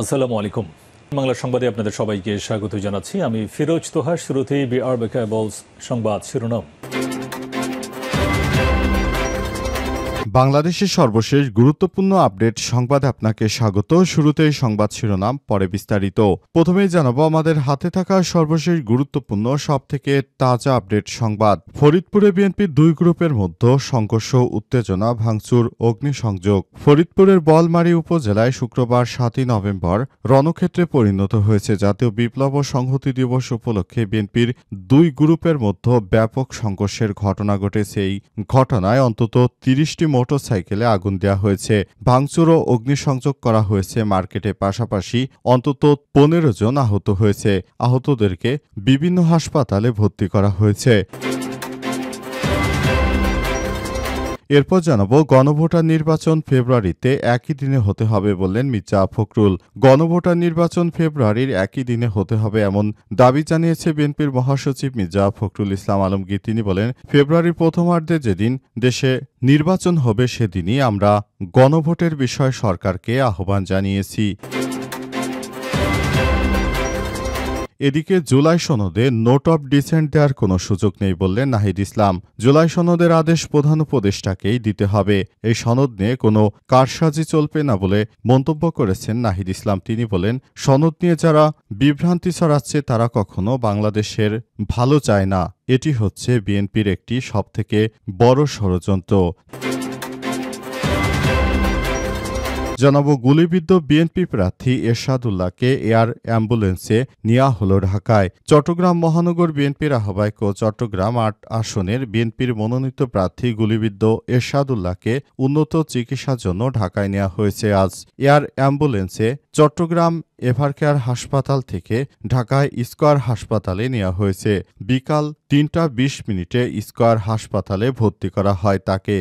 আসসালামু আলাইকুম। বাংলা সংবাদে আপনাদের সবাইকে স্বাগত জানাচ্ছি। আমি ফিরোজ তোহা। শুরুতেই বিআর বেকাবলস সংবাদ শিরোনাম। বাংলাদেশের সর্বশেষ গুরুত্বপূর্ণ আপডেট সংবাদে আপনাকে স্বাগত। শুরুতেই সংবাদ শিরোনাম, পরে বিস্তারিত। প্রথমেই জানাবো আমাদের হাতে থাকা সর্বশেষ গুরুত্বপূর্ণ সবথেকে তাজা আপডেট সংবাদ। ফরিদপুরে বিএনপির দুই গ্রুপের মধ্যে সংঘর্ষ, উত্তেজনা, ভাঙচুর, অগ্নিসংযোগ। ফরিদপুরের বলমারী উপজেলায় শুক্রবার ৭ই নভেম্বর রণক্ষেত্রে পরিণত হয়েছে। জাতীয় বিপ্লব ও সংহতি দিবস উপলক্ষে বিএনপির দুই গ্রুপের মধ্যে ব্যাপক সংঘর্ষের ঘটনা ঘটেছে। এই ঘটনায় অন্তত ৩০টি মোটরসাইকেলে আগুন দেওয়া হয়েছে, ভাঙচুর ও অগ্নিসংযোগ করা হয়েছে মার্কেটে। পাশাপাশি অন্তত ১৫ জন আহত হয়েছে। আহতদেরকে বিভিন্ন হাসপাতালে ভর্তি করা হয়েছে। এরপর জানাবো গণভোটার নির্বাচন ফেব্রুয়ারিতে একই দিনে হতে হবে বললেন মির্জা ফখরুল। গণভোটার নির্বাচন ফেব্রুয়ারির একই দিনে হতে হবে এমন দাবি জানিয়েছে বিএনপির মহাসচিব মির্জা ফখরুল ইসলাম আলমগীর। তিনি বলেন, ফেব্রুয়ারির প্রথমার্ধে যেদিন দেশে নির্বাচন হবে সেদিনই আমরা গণভোটের বিষয়ে সরকারকে আহ্বান জানিয়েছি। এদিকে জুলাই সনদে নোট অব ডিসেন্ট দেওয়ার কোনো সুযোগ নেই বললেন নাহিদ ইসলাম। জুলাই সনদের আদেশ প্রধান উপদেষ্টাকেই দিতে হবে। এই সনদ নিয়ে কোনো কারসাজি চলবে না বলে মন্তব্য করেছেন নাহিদ ইসলাম। তিনি বলেন, সনদ নিয়ে যারা বিভ্রান্তি ছড়াচ্ছে তারা কখনো বাংলাদেশের ভালো চায় না। এটি হচ্ছে বিএনপির একটি সবথেকে বড় ষড়যন্ত্র। জানাবো গুলিবিদ্ধ বিএনপি প্রার্থী এরশাদুল্লাহকে এয়ার অ্যাম্বুলেন্সে নেওয়া হলো ঢাকায়। চট্টগ্রাম মহানগর বিএনপির আহ্বায়ক ও চট্টগ্রাম ৮ আসনের বিএনপির মনোনীত প্রার্থী গুলিবিদ্ধ এরশাদুল্লাহকে উন্নত চিকিৎসার জন্য ঢাকায় নেওয়া হয়েছে। আজ এয়ার অ্যাম্বুলেন্সে চট্টগ্রাম এভারকেয়ার হাসপাতাল থেকে ঢাকায় স্কয়ার হাসপাতালে নেওয়া হয়েছে। বিকাল ৩টা ২০ মিনিটে স্কয়ার হাসপাতালে ভর্তি করা হয় তাকে।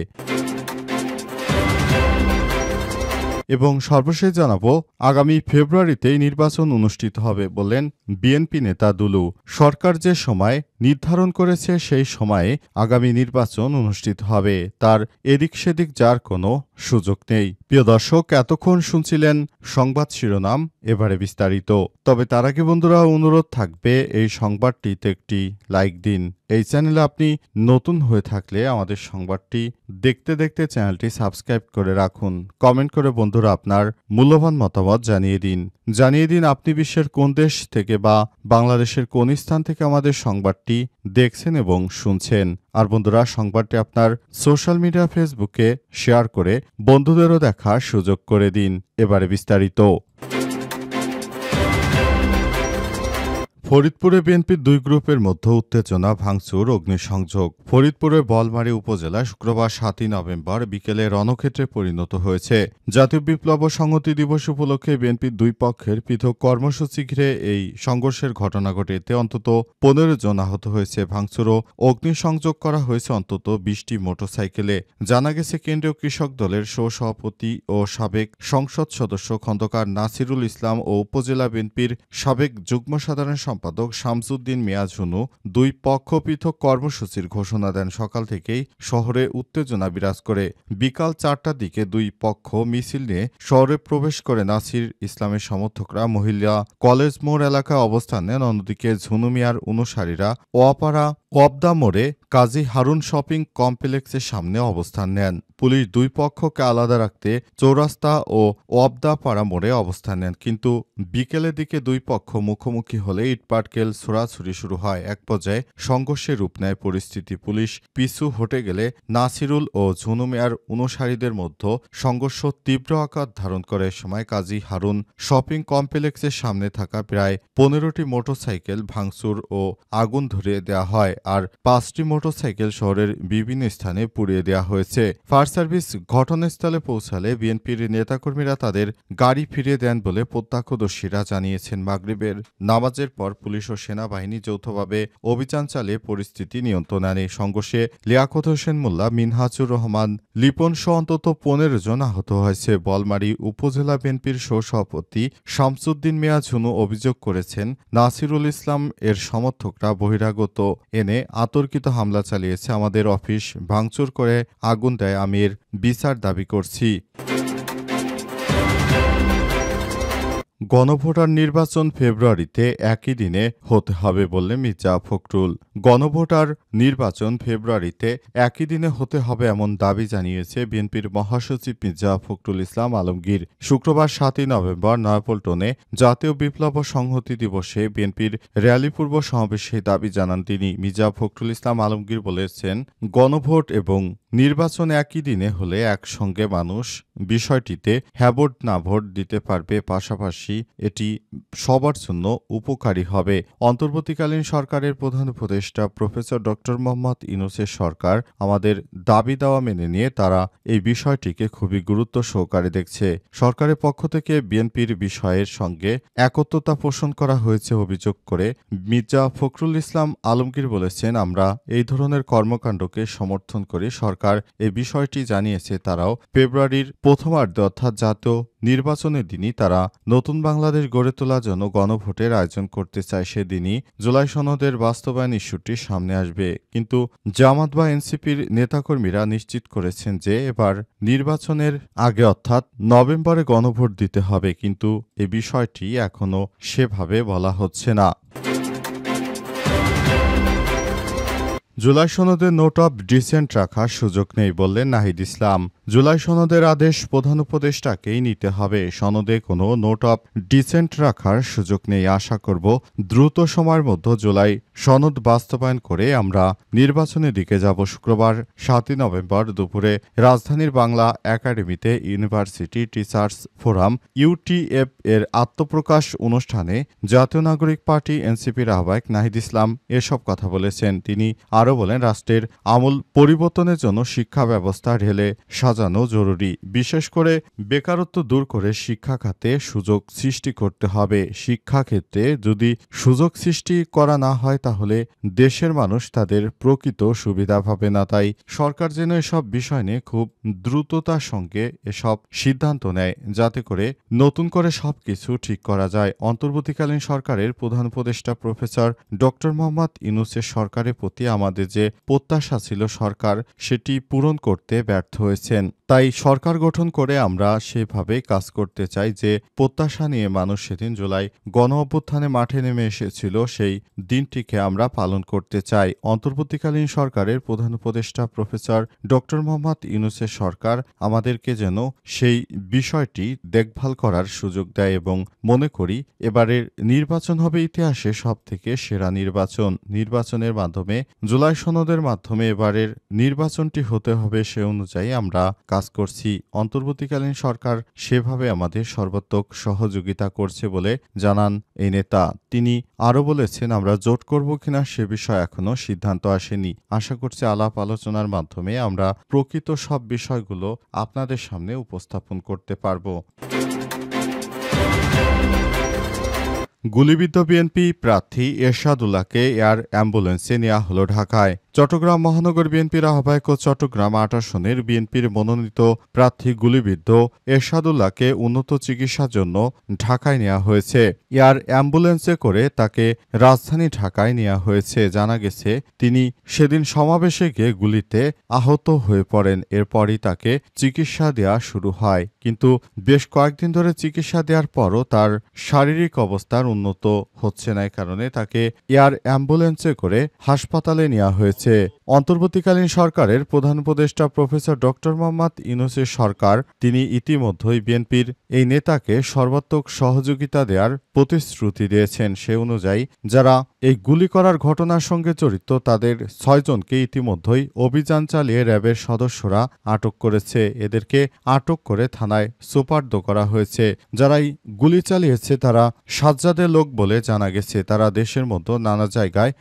এবং সর্বশেষ জানাবো আগামী ফেব্রুয়ারিতেই নির্বাচন অনুষ্ঠিত হবে বললেন বিএনপি নেতা দুলু। সরকার যে সময় নির্ধারণ করেছে সেই সময়ে আগামী নির্বাচন অনুষ্ঠিত হবে, তার এদিক সেদিক যার কোনো সুযোগ নেই। প্রিয় দর্শক, এতক্ষণ শুনছিলেন সংবাদ শিরোনাম, এবারে বিস্তারিত। তবে তার আগে বন্ধুরা অনুরোধ থাকবে এই সংবাদটিতে একটি লাইক দিন। এই চ্যানেলে আপনি নতুন হয়ে থাকলে আমাদের সংবাদটি দেখতে দেখতে চ্যানেলটি সাবস্ক্রাইব করে রাখুন। কমেন্ট করে বন্ধুরা আপনার মূল্যবান মতামত জানিয়ে দিন আপনি বিশ্বের কোন দেশ থেকে বা বাংলাদেশের কোন স্থান থেকে আমাদের সংবাদটি দেখছেন এবং শুনছেন। আর বন্ধুরা, সংবাদটি আপনার সোশ্যাল মিডিয়া ফেসবুকে শেয়ার করে বন্ধুদেরও দেখার সুযোগ করে দিন। এবারে বিস্তারিত। ফরিদপুরে বিএনপির দুই গ্রুপের মধ্যে উত্তেজনা, ভাঙচুর, অগ্নিসংযোগ। ফরিদপুরের বলমারী উপজেলায় শুক্রবার ৭ই নভেম্বর বিকেলে রণক্ষেত্রে পরিণত হয়েছে। জাতীয় বিপ্লব ও সংহতি দিবস উপলক্ষে বিএনপির দুই পক্ষের পৃথক কর্মসূচি ঘিরে এই সংঘর্ষের ঘটনা ঘটে। এতে অন্তত ১৫ জন আহত হয়েছে। ভাঙচুর ও অগ্নিসংযোগ করা হয়েছে অন্তত ২০টি মোটরসাইকেলে। জানা গেছে, কেন্দ্রীয় কৃষক দলের সহসভাপতি ও সাবেক সংসদ সদস্য খন্দকার নাসিরুল ইসলাম ও উপজেলা বিএনপির সাবেক যুগ্ম সাধারণ সম্পাদক শামসুদ্দিন মিয়া ঝুনু দুই পক্ষ পৃথক কর্মসূচির ঘোষণা দেন। সকাল থেকেই শহরে উত্তেজনা বিরাজ করে। বিকাল ৪টার দিকে দুই পক্ষ মিছিল নিয়ে শহরে প্রবেশ করে নাসির ইসলামের সমর্থকরা মহিলা কলেজ মোড় এলাকায় অবস্থান নেন। অন্যদিকে ঝুনু মিয়ার অনুসারীরা ওয়াপাড়া ওয়াবদা মোড়ে কাজী হারুন শপিং কমপ্লেক্সের সামনে অবস্থান নেন। পুলিশ দুই পক্ষকে আলাদা রাখতে চৌরাস্তা ও ওয়াবদাপাড়া মোড়ে অবস্থান নেন। কিন্তু বিকেলের দিকে দুই পক্ষ মুখোমুখি হলে ইটপাটকেল ছোড়াছুড়ি শুরু হয়। এক পর্যায়ে সংঘর্ষের রূপ নেয় পরিস্থিতি। পুলিশ পিছু হটে গেলে নাসিরুল ও ঝুনু মিয়ার অনুসারীদের মধ্যে সংঘর্ষ তীব্র আকার ধারণ করে। সময় কাজী হারুন শপিং কমপ্লেক্সের সামনে থাকা প্রায় ১৫টি মোটরসাইকেল ভাঙচুর ও আগুন ধরিয়ে দেওয়া হয়, আর ৫টি মোটরসাইকেল শহরের বিভিন্ন স্থানে পুড়িয়ে দেওয়া হয়েছে। ফায়ার সার্ভিস ঘটনাস্থলে পৌঁছালে বিএনপির নেতাকর্মীরা তাদের গাড়ি ফিরিয়ে দেন বলে প্রত্যক্ষদর্শীরা জানিয়েছেন। মাগরিবের নামাজের পর পুলিশ ও সেনাবাহিনী যৌথভাবে অভিযান চালিয়ে পরিস্থিতি নিয়ন্ত্রণে আনে। সংঘর্ষে লিয়াকত হোসেন মোল্লা, মিনহাজুর রহমান লিপন সহ অন্তত ১৫ জন আহত হয়েছে। বলমারী উপজেলা বিএনপির সহসভাপতি শামসুদ্দিন মিয়া ঝুনু অভিযোগ করেছেন, নাসিরুল ইসলাম এর সমর্থকরা বহিরাগত এনে আতর্কিত হামলা চালিয়েছে। আমাদের অফিস ভাঙচুর করে আগুন দেয়। আমি এর বিচার দাবি করছি। গণভোটার নির্বাচন ফেব্রুয়ারিতে একই দিনে হতে হবে বললেন মির্জা ফখরুল। গণভোটার নির্বাচন ফেব্রুয়ারিতে একই দিনে হতে হবে এমন দাবি জানিয়েছে বিএনপির মহাসচিব মির্জা ফখরুল ইসলাম আলমগীর। শুক্রবার ৭ই নভেম্বর নয়াপল্টনে জাতীয় বিপ্লব ও সংহতি দিবসে বিএনপির র্যালিপূর্ব সমাবেশে দাবি জানান তিনি। মির্জা ফখরুল ইসলাম আলমগীর বলেছেন, গণভোট এবং নির্বাচন একই দিনে হলে একসঙ্গে মানুষ বিষয়টিতে হ্যাঁ ভোট না ভোট দিতে পারবে, পাশাপাশি এটি সবার জন্য উপকারী হবে। অন্তর্বর্তীকালীন সরকারের প্রধান উপদেষ্টা প্রফেসর ডক্টর মোহাম্মদ ইউনূসের সরকার আমাদের দাবি দাওয়া মেনে নিয়ে তারা এই বিষয়টিকে খুবই গুরুত্ব সহকারে দেখছে। সরকারের পক্ষ থেকে বিএনপির বিষয়ের সঙ্গে একত্রতা পোষণ করা হয়েছে অভিযোগ করে মির্জা ফখরুল ইসলাম আলমগীর বলেছেন, আমরা এই ধরনের কর্মকাণ্ডকে সমর্থন করি। সরকার এই বিষয়টি জানিয়েছে তারাও ফেব্রুয়ারির প্রথমার্ধে অর্থাৎ জাতীয় নির্বাচনের দিনই তারা নতুন বাংলাদেশ গড়ে তোলার জন্য গণভোটের আয়োজন করতে চায়। সেদিনই জুলাই সনদের বাস্তবায়ন ইস্যুটি সামনে আসবে। কিন্তু জামাত বা এনসিপির নেতাকর্মীরা নিশ্চিত করেছেন যে এবার নির্বাচনের আগে অর্থাৎ নভেম্বরে গণভোট দিতে হবে, কিন্তু এ বিষয়টি এখনো সেভাবে বলা হচ্ছে না। জুলাই সনদে নোট অব ডিসেন্ট রাখার সুযোগ নেই বললেন নাহিদ ইসলাম। জুলাই সনদের আদেশ প্রধান উপদেষ্টাকেই নিতে হবে। সনদে কোনো নোট অব ডিসেন্ট রাখার সুযোগ নেই। আশা করব দ্রুত সময়ের মধ্যে জুলাই সনদ বাস্তবায়ন করে আমরা নির্বাচনের দিকে যাব। শুক্রবার ৭ই নভেম্বর দুপুরে রাজধানীর বাংলা একাডেমিতে ইউনিভার্সিটি টিচার্স ফোরাম ইউটিএফ এর আত্মপ্রকাশ অনুষ্ঠানে জাতীয় নাগরিক পার্টি এনসিপির আহ্বায়ক নাহিদ ইসলাম এসব কথা বলেছেন। তিনি আরও বলেন, রাষ্ট্রের আমূল পরিবর্তনের জন্য শিক্ষা ব্যবস্থা ঢেলে সাজানো জরুরি। বিশেষ করে বেকারত্ব দূর করে শিক্ষা খাতে সুযোগ সৃষ্টি করতে হবে। শিক্ষাক্ষেত্রে যদি সুযোগ সৃষ্টি করা না হয় তাহলে দেশের মানুষ তাদের প্রকৃত সুবিধা পাবে না। তাই সরকার যেন এসব বিষয় নিয়ে খুব দ্রুততার সঙ্গে এসব সিদ্ধান্ত নেয়, যাতে করে নতুন করে সবকিছু ঠিক করা যায়। অন্তর্বর্তীকালীন সরকারের প্রধান উপদেষ্টা প্রফেসর ডক্টর মোহাম্মদ ইউনূসের সরকারের প্রতি আমাদের যে প্রত্যাশা ছিল সরকার সেটি পূরণ করতে ব্যর্থ হয়েছেন। তাই সরকার গঠন করে আমরা সেভাবে কাজ করতে চাই যে প্রত্যাশা নিয়ে মানুষ সেদিন জুলাই গণ অভ্যুত্থানে মাঠে নেমে এসেছিল, সেই দিনটিকে আমরা পালন করতে চাই। অন্তর্বর্তীকালীন সরকারের প্রধান উপদেষ্টা প্রফেসর ডক্টর মোহাম্মদ ইউনূসের সরকার আমাদেরকে যেন সেই বিষয়টি দেখভাল করার সুযোগ দেয় এবং মনে করি এবারের নির্বাচন হবে ইতিহাসে সবথেকে সেরা নির্বাচন। নির্বাচনের মাধ্যমে জুলাই সনদের মাধ্যমে এবারের নির্বাচনটি হতে হবে, সে অনুযায়ী আমরা কাজ করছি। অন্তর্বর্তীকালীন সরকার সেভাবে আমাদের সর্বাত্মক সহযোগিতা করছে বলে জানান এই নেতা। তিনি আরও বলেছেন, আমরা জোট করব কিনা সে বিষয়ে এখনো সিদ্ধান্ত আসেনি। আশা করছি আলাপ আলোচনার মাধ্যমে আমরা প্রকৃত সব বিষয়গুলো আপনাদের সামনে উপস্থাপন করতে পারব। গুলিবিদ্ধ বিএনপি প্রার্থী এরশাদুল্লাহকে এয়ার অ্যাম্বুলেন্সে নেওয়া হলো ঢাকায়। চট্টগ্রাম মহানগর বিএনপির আহ্বায়ক ও চট্টগ্রাম ৮ আসনের বিএনপির মনোনীত প্রার্থী গুলিবিদ্ধ এরশাদুল্লাহকে উন্নত চিকিৎসার জন্য ঢাকায় নেওয়া হয়েছে। এয়ার অ্যাম্বুলেন্সে করে তাকে রাজধানী ঢাকায় নেওয়া হয়েছে। জানা গেছে তিনি সেদিন সমাবেশে গিয়ে গুলিতে আহত হয়ে পড়েন। এরপরই তাকে চিকিৎসা দেওয়া শুরু হয়, কিন্তু বেশ কয়েকদিন ধরে চিকিৎসা দেওয়ার পরও তার শারীরিক অবস্থার উন্নত হচ্ছে না। কারণে তাকে এয়ার অ্যাম্বুলেন্সে করে হাসপাতালে নেওয়া হয়েছে। অন্তর্বর্তীকালীন সরকারের প্রধান উপদেষ্টা প্রফেসর ডক্টর মোহাম্মদ ইউনূসের সরকার তিনি ইতিমধ্যেই বিএনপির এই নেতাকে সর্বাত্মক সহযোগিতা দেওয়ার প্রতিশ্রুতি দিয়েছেন। সে অনুযায়ী যারা এই গুলি করার ঘটনার সঙ্গে জড়িত তাদের ৬ জনকে ইতিমধ্যেই অভিযান চালিয়ে র্যাবের সদস্যরা আটক করেছে। এদেরকে আটক করে থানায় সোপর্দ করা হয়েছে। যারা এই গুলি চালিয়েছে তারা সাজ্জাদের লোক বলে জানা গেছে। তারা দেশের মধ্যে নানা জায়গায়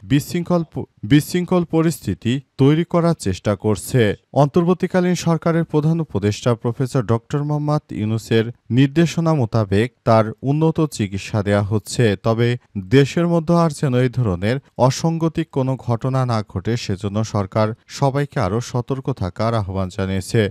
বিশৃঙ্খল পরিস্থিতি তৈরি করার চেষ্টা করছে। অন্তর্বর্তীকালীন সরকারের প্রধান উপদেষ্টা প্রফেসর ডক্টর মোহাম্মদ ইউনূসের নির্দেশনা মোতাবেক তার উন্নত চিকিৎসা দেয়া হচ্ছে। তবে দেশের মধ্যে আর যেন এই ধরনের অসঙ্গতিক কোনো ঘটনা না ঘটে সেজন্য সরকার সবাইকে আরও সতর্ক থাকার আহ্বান জানিয়েছে।